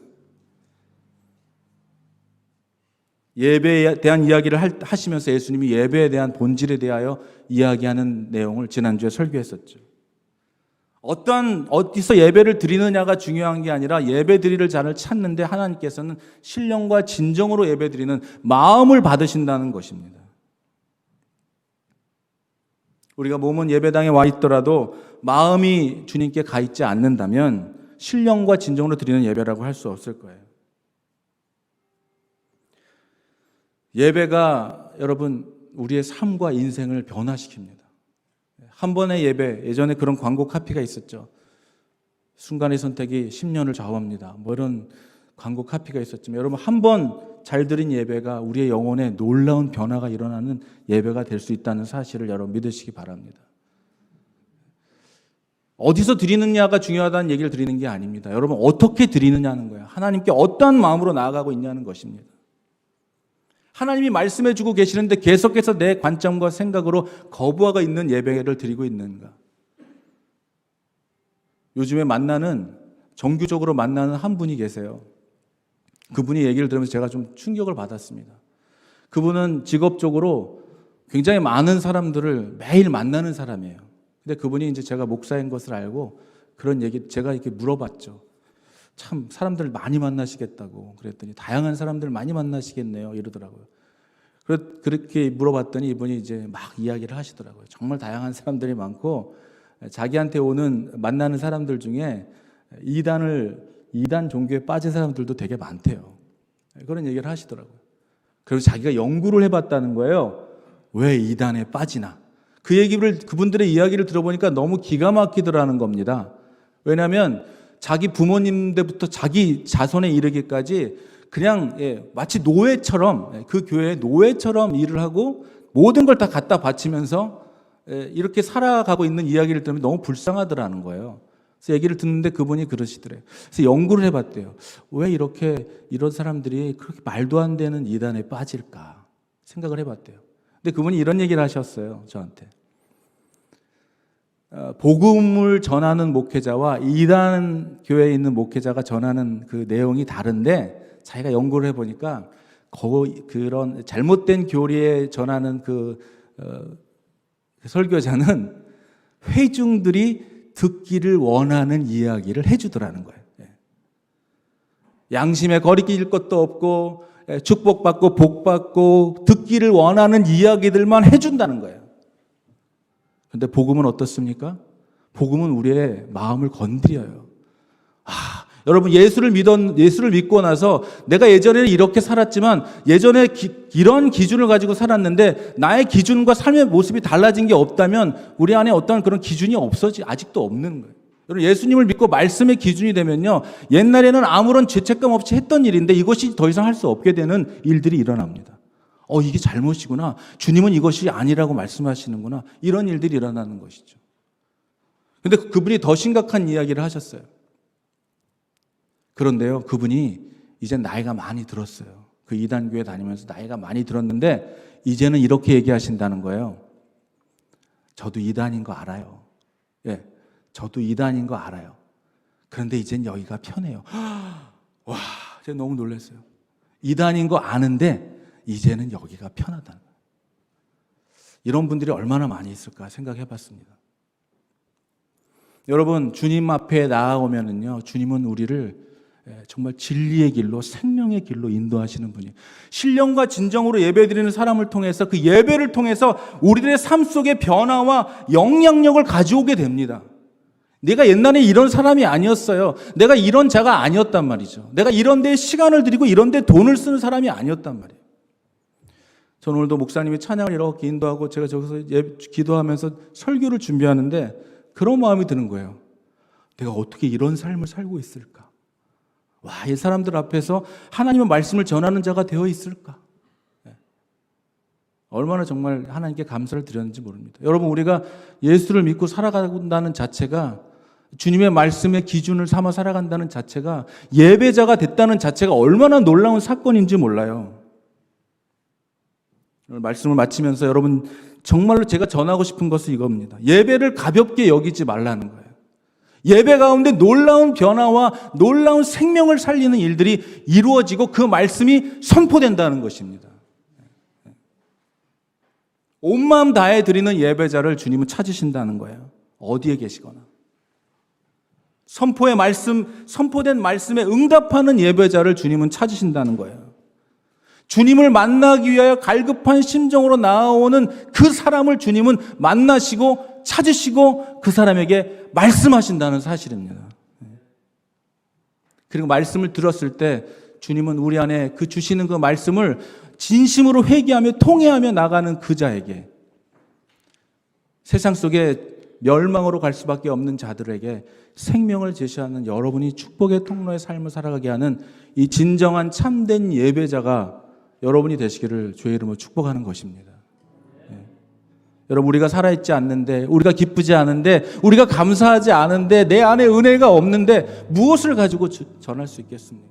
예배에 대한 이야기를 하시면서 예수님이 예배에 대한 본질에 대하여 이야기하는 내용을 지난주에 설교했었죠. 어디서 예배를 드리느냐가 중요한 게 아니라 예배 드릴 자를 찾는데 하나님께서는 신령과 진정으로 예배 드리는 마음을 받으신다는 것입니다. 우리가 몸은 예배당에 와 있더라도 마음이 주님께 가 있지 않는다면 신령과 진정으로 드리는 예배라고 할 수 없을 거예요. 예배가 여러분 우리의 삶과 인생을 변화시킵니다. 한 번의 예배, 예전에 그런 광고 카피가 있었죠. 순간의 선택이 10년을 좌우합니다. 뭐 이런 광고 카피가 있었지만 여러분 한 번 잘 드린 예배가 우리의 영혼에 놀라운 변화가 일어나는 예배가 될 수 있다는 사실을 여러분 믿으시기 바랍니다. 어디서 드리느냐가 중요하다는 얘기를 드리는 게 아닙니다. 여러분 어떻게 드리느냐는 거예요. 하나님께 어떠한 마음으로 나아가고 있냐는 것입니다. 하나님이 말씀해 주고 계시는데 계속해서 내 관점과 생각으로 거부하고 있는 예배를 드리고 있는가? 요즘에 정규적으로 만나는 한 분이 계세요. 그분이 얘기를 들으면서 제가 좀 충격을 받았습니다. 그분은 직업적으로 굉장히 많은 사람들을 매일 만나는 사람이에요. 근데 그분이 이제 제가 목사인 것을 알고 그런 얘기 제가 이렇게 물어봤죠. 참 사람들 많이 만나시겠다고 그랬더니 다양한 사람들 많이 만나시겠네요 이러더라고요. 그렇게 물어봤더니 이분이 이제 막 이야기를 하시더라고요. 정말 다양한 사람들이 많고 자기한테 만나는 사람들 중에 이단 종교에 빠진 사람들도 되게 많대요. 그런 얘기를 하시더라고요. 그래서 자기가 연구를 해봤다는 거예요. 왜 이단에 빠지나? 그분들의 이야기를 들어보니까 너무 기가 막히더라는 겁니다. 왜냐하면 자기 부모님들부터 자기 자손에 이르기까지 그냥 마치 노예처럼 그 교회의 노예처럼 일을 하고 모든 걸 다 갖다 바치면서 이렇게 살아가고 있는 이야기를 들으면 너무 불쌍하더라는 거예요. 그래서 얘기를 듣는데 그분이 그러시더래요. 그래서 연구를 해봤대요. 왜 이런 사람들이 그렇게 말도 안 되는 이단에 빠질까 생각을 해봤대요. 근데 그분이 이런 얘기를 하셨어요. 저한테. 복음을 전하는 목회자와 이단 교회에 있는 목회자가 전하는 그 내용이 다른데 자기가 연구를 해보니까 그런 잘못된 교리에 전하는 그 설교자는 회중들이 듣기를 원하는 이야기를 해주더라는 거예요. 양심에 거리낄 것도 없고 축복받고 복받고 듣기를 원하는 이야기들만 해준다는 거예요. 그런데 복음은 어떻습니까? 복음은 우리의 마음을 건드려요. 여러분 예수를 믿고 나서 내가 예전에는 이렇게 살았지만 예전에 이런 기준을 가지고 살았는데 나의 기준과 삶의 모습이 달라진 게 없다면 우리 안에 어떤 그런 기준이 아직도 없는 거예요. 여러분 예수님을 믿고 말씀의 기준이 되면요, 옛날에는 아무런 죄책감 없이 했던 일인데 이것이 더 이상 할 수 없게 되는 일들이 일어납니다. 이게 잘못이구나. 주님은 이것이 아니라고 말씀하시는구나. 이런 일들이 일어나는 것이죠. 근데 그분이 더 심각한 이야기를 하셨어요. 그런데요, 그분이 이제 나이가 많이 들었어요. 그 이단교회 다니면서 나이가 많이 들었는데 이제는 이렇게 얘기하신다는 거예요. 저도 이단인 거 알아요. 저도 이단인 거 알아요. 그런데 이젠 여기가 편해요. 와, 제가 너무 놀랐어요. 이단인 거 아는데 이제는 여기가 편하다는 거예요. 이런 분들이 얼마나 많이 있을까 생각해 봤습니다. 여러분, 주님 앞에 나아오면은요, 주님은 우리를 정말 진리의 길로, 생명의 길로 인도하시는 분이에요. 신령과 진정으로 예배드리는 사람을 통해서, 그 예배를 통해서 우리들의 삶 속의 변화와 영향력을 가져오게 됩니다. 내가 옛날에 이런 사람이 아니었어요. 내가 이런 자가 아니었단 말이죠. 내가 이런 데에 시간을 들이고 이런 데 돈을 쓰는 사람이 아니었단 말이에요. 저는 오늘도 목사님이 찬양을 이렇게 인도하고 제가 저기서 기도하면서 설교를 준비하는데 그런 마음이 드는 거예요. 내가 어떻게 이런 삶을 살고 있을까? 와, 이 사람들 앞에서 하나님의 말씀을 전하는 자가 되어 있을까? 얼마나 정말 하나님께 감사를 드렸는지 모릅니다. 여러분, 우리가 예수를 믿고 살아간다는 자체가, 주님의 말씀의 기준을 삼아 살아간다는 자체가, 예배자가 됐다는 자체가 얼마나 놀라운 사건인지 몰라요. 오늘 말씀을 마치면서 여러분, 정말로 제가 전하고 싶은 것은 이겁니다. 예배를 가볍게 여기지 말라는 거예요. 예배 가운데 놀라운 변화와 놀라운 생명을 살리는 일들이 이루어지고 그 말씀이 선포된다는 것입니다. 온 마음 다해 드리는 예배자를 주님은 찾으신다는 거예요. 어디에 계시거나. 선포된 말씀에 응답하는 예배자를 주님은 찾으신다는 거예요. 주님을 만나기 위하여 갈급한 심정으로 나아오는 그 사람을 주님은 만나시고 찾으시고 그 사람에게 말씀하신다는 사실입니다. 그리고 말씀을 들었을 때 주님은 우리 안에 그 주시는 그 말씀을 진심으로 회개하며 통회하며 나가는 그 자에게, 세상 속에 멸망으로 갈 수밖에 없는 자들에게 생명을 제시하는 여러분이 축복의 통로의 삶을 살아가게 하는 이 진정한 참된 예배자가 여러분이 되시기를 주의 이름으로 축복하는 것입니다. 여러분, 우리가 살아있지 않는데, 우리가 기쁘지 않은데, 우리가 감사하지 않은데, 내 안에 은혜가 없는데 무엇을 가지고 전할 수 있겠습니까?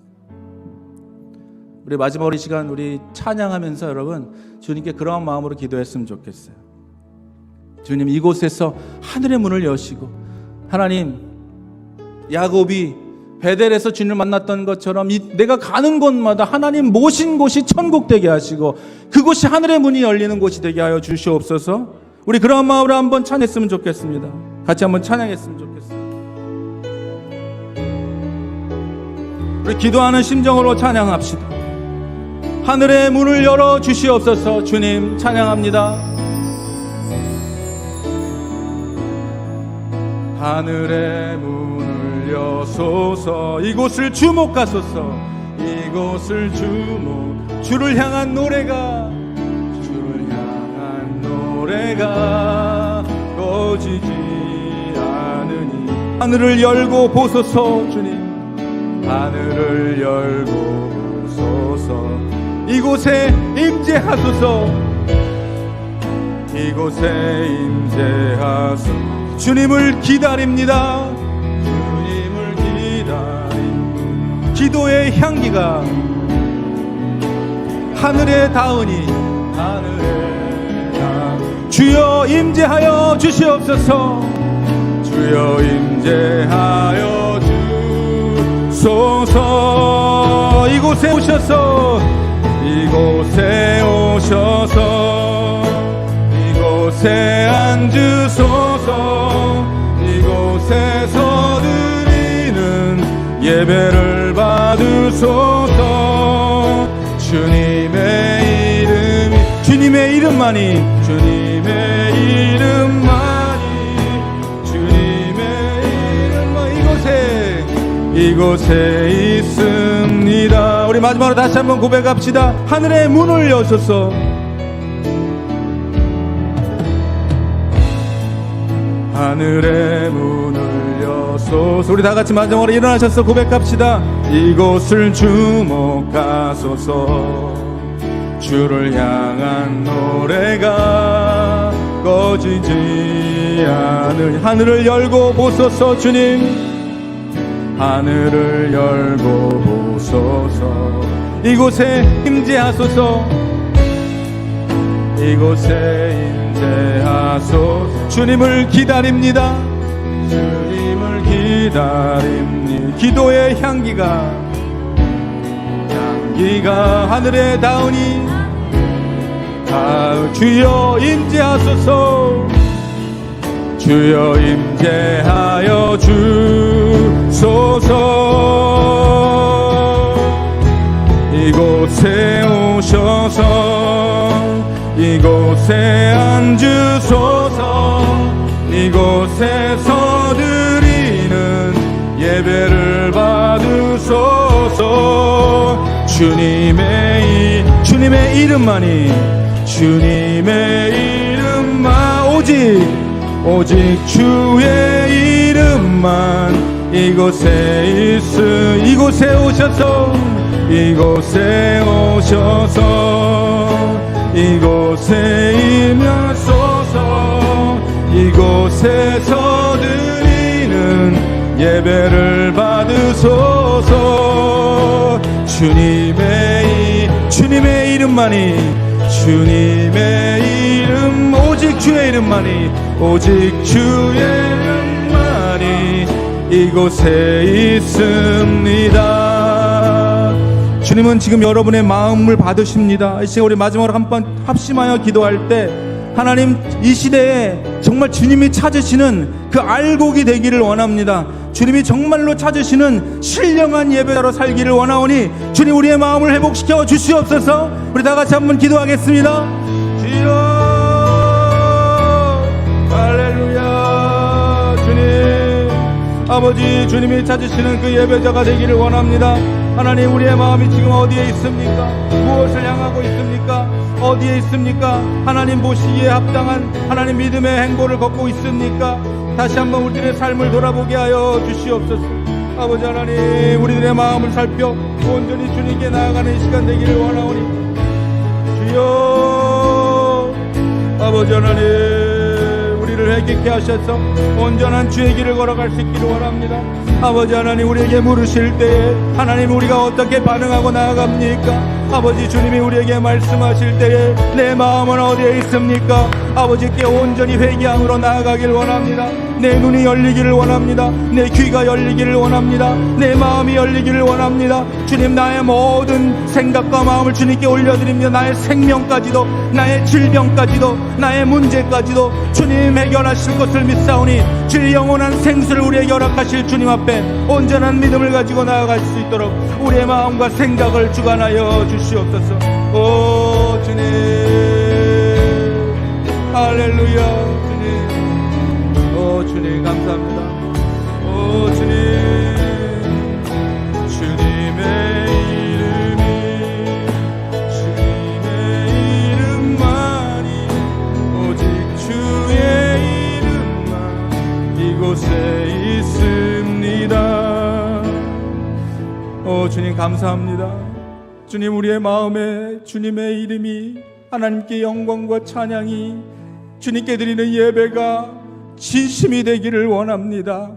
우리 마지막으로 이 시간 우리 찬양하면서 여러분, 주님께 그러한 마음으로 기도했으면 좋겠어요. 주님, 이곳에서 하늘의 문을 여시고, 하나님, 야곱이 베델에서 주님을 만났던 것처럼 내가 가는 곳마다 하나님 모신 곳이 천국 되게 하시고 그곳이 하늘의 문이 열리는 곳이 되게 하여 주시옵소서. 우리 그런 마음으로 한번 찬양했으면 좋겠습니다. 같이 한번 찬양했으면 좋겠습니다. 우리 기도하는 심정으로 찬양합시다. 하늘의 문을 열어 주시옵소서. 주님, 찬양합니다. 하늘의 문을 여소서. 이곳을 주목하소서. 이곳을 주를 향한 노래가 꺼지지 않으니 하늘을 열고 보소서. 주님, 하늘을 열고 보소서. 이곳에 임재하소서. 이곳에 임재하소서. 주님을 기다립니다. 주님을 기다립니다. 기도의 향기가 하늘에 닿으니 주여 임재하여 주시옵소서. 주여 임재하여 주소서. 이곳에 오셔서 이곳에 앉으소서. 이곳에서 드리는 예배를 받으소서. 주님의 이름만이 이곳에 있습니다. 우리 마지막으로 다시 한번 고백합시다. 하늘의 문을 여소서. 하늘의 문을 여소서. 우리 다 같이 마지막으로 일어나셔서 고백합시다. 이곳을 주목하소서. 주를 향한 노래가 꺼지지 않으니 하늘을 열고 보소서. 주님, 하늘을 열고 보소서. 이곳에 임재하소서. 이곳에 임재하소서. 주님을 기다립니다. 주님을 기다립니다. 기도의 향기가 하늘에 닿으니 주여 임재하소서. 주여 임재하여 주소서. 이곳에 앉으소서. 이곳에서 드리는 예배를 받으소서. 주님의 이름만이, 주님의 이름만, 오직 주의 이름만 이곳에 오셔서, 이곳에 임하소서. 이곳에서 드리는 예배를 받으소서. 주님의 이름만이, 주님의 이름, 오직 주의 이름만이, 오직 주의 이름만이 이곳에 있습니다. 주님은 지금 여러분의 마음을 받으십니다. 이 시간 우리 마지막으로 한번 합심하여 기도할 때, 하나님, 이 시대에 정말 주님이 찾으시는 그 알곡이 되기를 원합니다. 주님이 정말로 찾으시는 신령한 예배자로 살기를 원하오니 주님, 우리의 마음을 회복시켜 주시옵소서. 우리 다 같이 한번 기도하겠습니다. 주여, 할렐루야. 주님, 아버지, 주님이 찾으시는 그 예배자가 되기를 원합니다. 하나님, 우리의 마음이 지금 어디에 있습니까? 무엇을 향하고 있습니까? 어디에 있습니까? 하나님 보시기에 합당한 하나님 믿음의 행보를 걷고 있습니까? 다시 한번 우리들의 삶을 돌아보게 하여 주시옵소서. 아버지 하나님, 우리들의 마음을 살펴 온전히 주님께 나아가는 시간 되기를 원하오니 주여, 아버지 하나님, 우리를 회개케 하셔서 온전한 주의 길을 걸어갈 수 있기를 원합니다. 아버지 하나님, 우리에게 물으실 때에 하나님, 우리가 어떻게 반응하고 나아갑니까? 아버지, 주님이 우리에게 말씀하실 때에 내 마음은 어디에 있습니까? 아버지께 온전히 회개함으로 나아가길 원합니다. 내 눈이 열리기를 원합니다. 내 귀가 열리기를 원합니다. 내 마음이 열리기를 원합니다. 주님, 나의 모든 생각과 마음을 주님께 올려드립니다. 나의 생명까지도, 나의 질병까지도, 나의 문제까지도 주님 해결하실 것을 믿사오니 주의 영원한 생수를 우리에게 허락하실 주님 앞에 온전한 믿음을 가지고 나아갈 수 있도록 우리의 마음과 생각을 주관하여 주시옵소서. 오 주님, 할렐루야. 주님, 오 주님, 감사합니다. 오 주님, 주님의 이름이, 주님의 이름만이, 오직 주의 이름만 이곳에 있습니다. 오 주님, 감사합니다. 주님, 우리의 마음에 주님의 이름이, 하나님께 영광과 찬양이, 주님께 드리는 예배가 진심이 되기를 원합니다.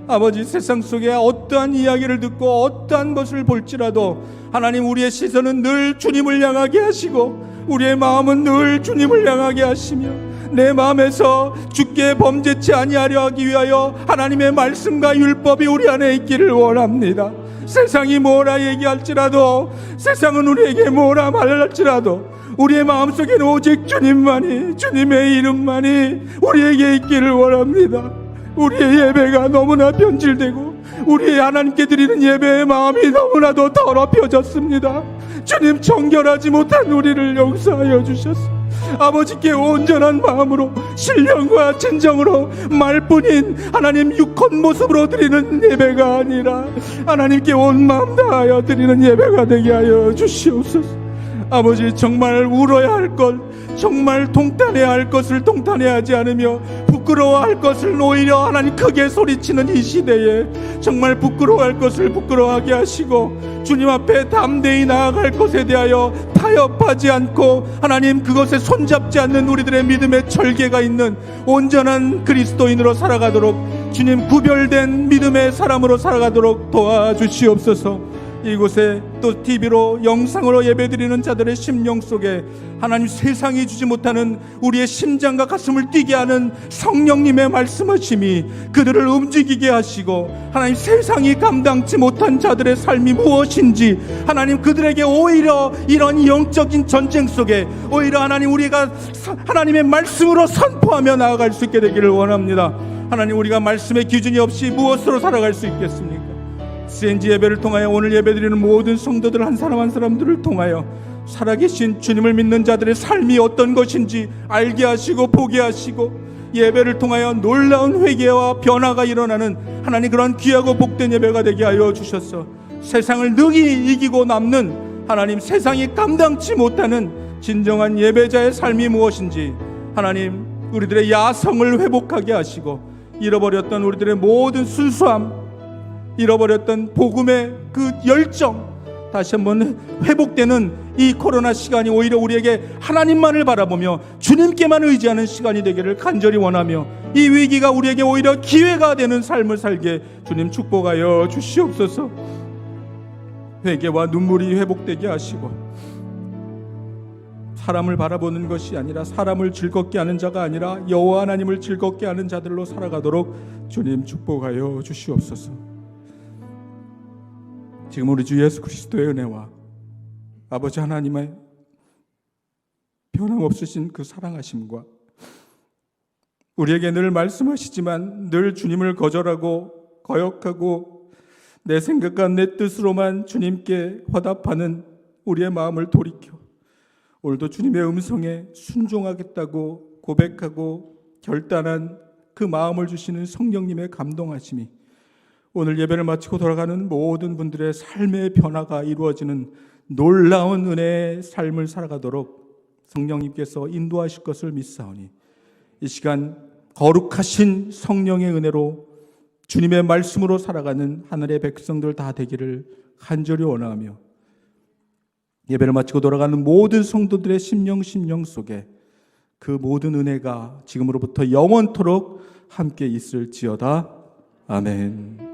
아버지, 세상 속에 어떠한 이야기를 듣고 어떠한 것을 볼지라도 하나님, 우리의 시선은 늘 주님을 향하게 하시고 우리의 마음은 늘 주님을 향하게 하시며 내 마음에서 주께 범죄치 아니하려 하기 위하여 하나님의 말씀과 율법이 우리 안에 있기를 원합니다. 세상이 뭐라 얘기할지라도, 세상은 우리에게 뭐라 말할지라도 우리의 마음속에는 오직 주님만이, 주님의 이름만이 우리에게 있기를 원합니다. 우리의 예배가 너무나 변질되고 우리의 하나님께 드리는 예배의 마음이 너무나도 더럽혀졌습니다. 주님, 정결하지 못한 우리를 용서하여 주셨습니다. 아버지께 온전한 마음으로 신령과 진정으로 말뿐인 하나님 육혼 모습으로 드리는 예배가 아니라 하나님께 온 마음 다하여 드리는 예배가 되게 하여 주시옵소서. 아버지, 정말 울어야 할 것, 정말 통탄해야 할 것을 통탄해하지 않으며 부끄러워할 것을 오히려 하나님 크게 소리치는 이 시대에 정말 부끄러워할 것을 부끄러워하게 하시고 주님 앞에 담대히 나아갈 것에 대하여 타협하지 않고 하나님 그것에 손잡지 않는 우리들의 믿음의 절개가 있는 온전한 그리스도인으로 살아가도록 주님, 구별된 믿음의 사람으로 살아가도록 도와주시옵소서. 이곳에 또 TV로 영상으로 예배드리는 자들의 심령 속에 하나님, 세상이 주지 못하는 우리의 심장과 가슴을 뛰게 하는 성령님의 말씀하심이 그들을 움직이게 하시고 하나님, 세상이 감당치 못한 자들의 삶이 무엇인지 하나님, 그들에게 오히려 이런 영적인 전쟁 속에 오히려 하나님, 우리가 하나님의 말씀으로 선포하며 나아갈 수 있게 되기를 원합니다. 하나님, 우리가 말씀의 기준이 없이 무엇으로 살아갈 수 있겠습니까? CNG 예배를 통하여 오늘 예배드리는 모든 성도들 한 사람 한 사람들을 통하여 살아계신 주님을 믿는 자들의 삶이 어떤 것인지 알게 하시고 보게 하시고, 예배를 통하여 놀라운 회개와 변화가 일어나는 하나님 그런 귀하고 복된 예배가 되게 하여 주셔서 세상을 능히 이기고 남는, 하나님 세상이 감당치 못하는 진정한 예배자의 삶이 무엇인지 하나님 우리들의 야성을 회복하게 하시고, 잃어버렸던 우리들의 모든 순수함, 잃어버렸던 복음의 그 열정 다시 한번 회복되는 이 코로나 시간이 오히려 우리에게 하나님만을 바라보며 주님께만 의지하는 시간이 되기를 간절히 원하며, 이 위기가 우리에게 오히려 기회가 되는 삶을 살게 주님 축복하여 주시옵소서. 회개와 눈물이 회복되게 하시고, 사람을 바라보는 것이 아니라 사람을 즐겁게 하는 자가 아니라 여호와 하나님을 즐겁게 하는 자들로 살아가도록 주님 축복하여 주시옵소서. 지금 우리 주 예수 그리스도의 은혜와 아버지 하나님의 변함없으신 그 사랑하심과, 우리에게 늘 말씀하시지만 늘 주님을 거절하고 거역하고 내 생각과 내 뜻으로만 주님께 화답하는 우리의 마음을 돌이켜 오늘도 주님의 음성에 순종하겠다고 고백하고 결단한 그 마음을 주시는 성령님의 감동하심이 오늘 예배를 마치고 돌아가는 모든 분들의 삶의 변화가 이루어지는 놀라운 은혜의 삶을 살아가도록 성령님께서 인도하실 것을 믿사오니, 이 시간 거룩하신 성령의 은혜로 주님의 말씀으로 살아가는 하늘의 백성들 다 되기를 간절히 원하며, 예배를 마치고 돌아가는 모든 성도들의 심령 속에 그 모든 은혜가 지금으로부터 영원토록 함께 있을지어다. 아멘.